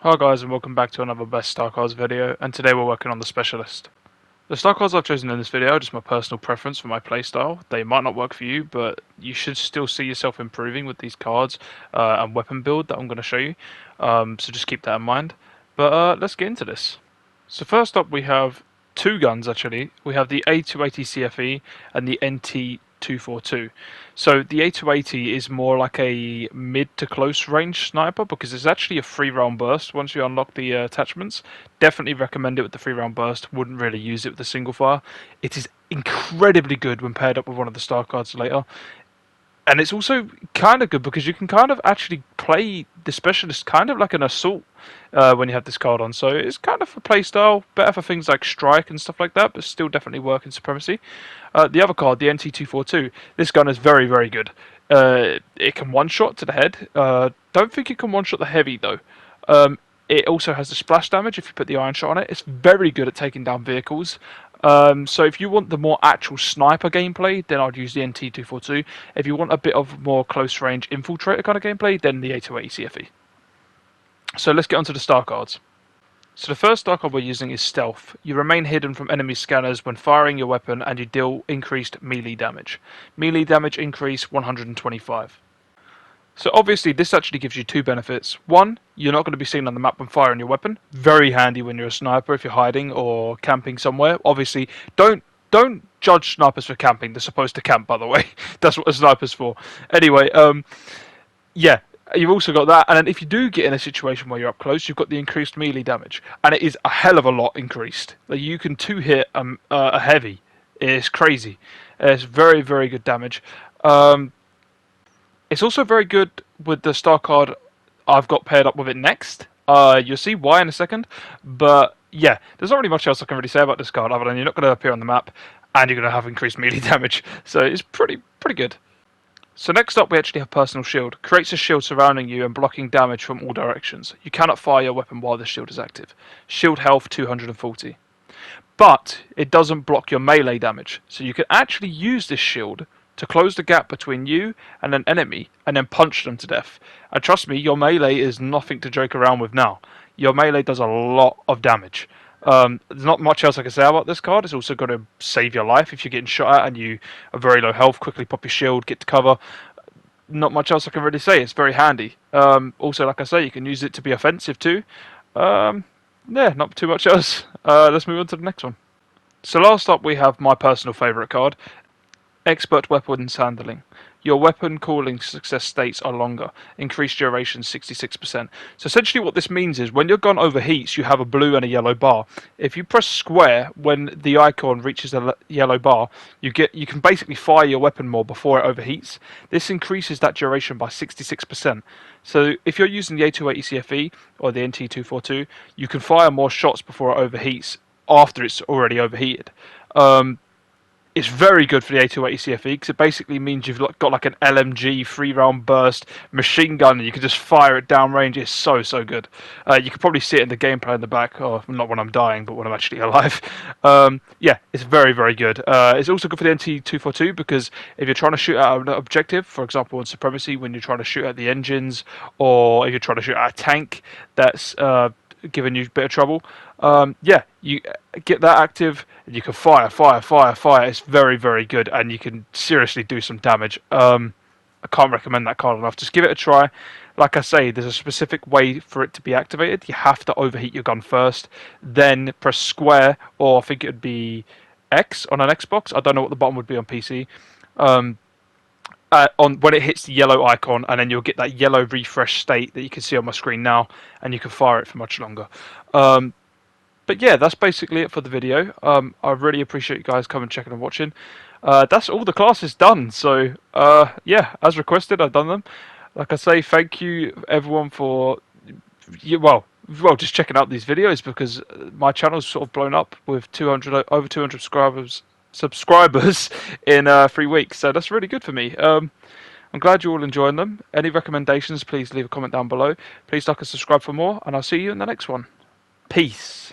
Hi guys and welcome back to another Best Star Cards video, and today we're working on the Specialist. The Star Cards I've chosen in this video are just my personal preference for my playstyle. They might not work for you, but you should still see yourself improving with these cards and weapon build that I'm going to show you, so just keep that in mind. But let's get into this. So first up we have two guns actually. We have the A280 CFE and the NT242. So the A280 is more like a mid to close range sniper because it's actually a 3-round burst once you unlock the attachments. Definitely recommend it with the 3-round burst. Wouldn't really use it with the single fire. It is incredibly good when paired up with one of the star cards later. And it's also kind of good because you can kind of actually play the Specialist kind of like an assault when you have this card on. So it's kind of for playstyle, better for things like strike and stuff like that, but still definitely work in supremacy. The other card, the NT242, this gun is very, very good. It can one-shot to the head. Don't think it can one-shot the heavy though. It also has the splash damage if you put the iron shot on it. It's very good at taking down vehicles. So if you want the more actual sniper gameplay, then I'd use the NT242. If you want a bit of more close range infiltrator kind of gameplay, then the A280 CFE. So let's get onto the star cards. So the first star card we're using is Stealth. You remain hidden from enemy scanners when firing your weapon and you deal increased melee damage. Melee damage increase 125. So obviously this actually gives you two benefits. One, you're not going to be seen on the map when firing your weapon. Very handy when you're a sniper if you're hiding or camping somewhere. Obviously, don't judge snipers for camping. They're supposed to camp, by the way. That's what a sniper's for. Anyway, yeah, you've also got that. And then if you do get in a situation where you're up close, you've got the increased melee damage. And it is a hell of a lot increased. Like you can two-hit a heavy. It's crazy. It's very, very good damage. It's also very good with the star card I've got paired up with it next. You'll see why in a second. But yeah, there's not really much else I can really say about this card other than you're not going to appear on the map and you're going to have increased melee damage. So it's pretty good. So next up we actually have Personal Shield. Creates a shield surrounding you and blocking damage from all directions. You cannot fire your weapon while the shield is active. Shield health 240. But it doesn't block your melee damage. So you can actually use this shield to close the gap between you and an enemy and then punch them to death. And trust me, your melee is nothing to joke around with now. Your melee does a lot of damage. There's not much else I can say about this card. It's also going to save your life if you're getting shot at and you are very low health. Quickly pop your shield, get to cover. Not much else I can really say. It's very handy. Also, like I say, you can use it to be offensive too. Yeah, not too much else. Let's move on to the next one. So last up we have my personal favourite card, Expert Weapons Handling. Your weapon calling success states are longer. Increased duration 66%. So essentially what this means is when your gun overheats, you have a blue and a yellow bar. If you press square when the icon reaches the yellow bar, you can basically fire your weapon more before it overheats. This increases that duration by 66%. So if you're using the A280 CFE or the NT242, you can fire more shots before it overheats after it's already overheated. It's very good for the A280 CFE because it basically means you've got like an LMG 3-round burst machine gun and you can just fire it downrange. It's so good. You can probably see it in the gameplay in the back. Oh, not when I'm dying, but when I'm actually alive. Yeah, it's very good. It's also good for the NT242 because if you're trying to shoot at an objective, for example in Supremacy, when you're trying to shoot at the engines, or if you're trying to shoot at a tank that's giving you a bit of trouble, yeah, you get that active and you can fire. It's very good and you can seriously do some damage. I can't recommend that card enough. Just give it a try. Like I say, there's a specific way for it to be activated. You have to overheat your gun first, then press square, or I think it would be X on an Xbox. I don't know what the button would be on PC. On when it hits the yellow icon, and then you'll get that yellow refresh state that you can see on my screen now, and you can fire it for much longer. But yeah, that's basically it for the video. I really appreciate you guys coming, checking and watching. That's all the classes done. So yeah, as requested, I've done them. Like I say, thank you everyone for well, just checking out these videos because my channel's sort of blown up with over 200 subscribers in 3 weeks. So that's really good for me. I'm glad you're all enjoying them. Any recommendations, please leave a comment down below. Please like and subscribe for more, and I'll see you in the next one. Peace.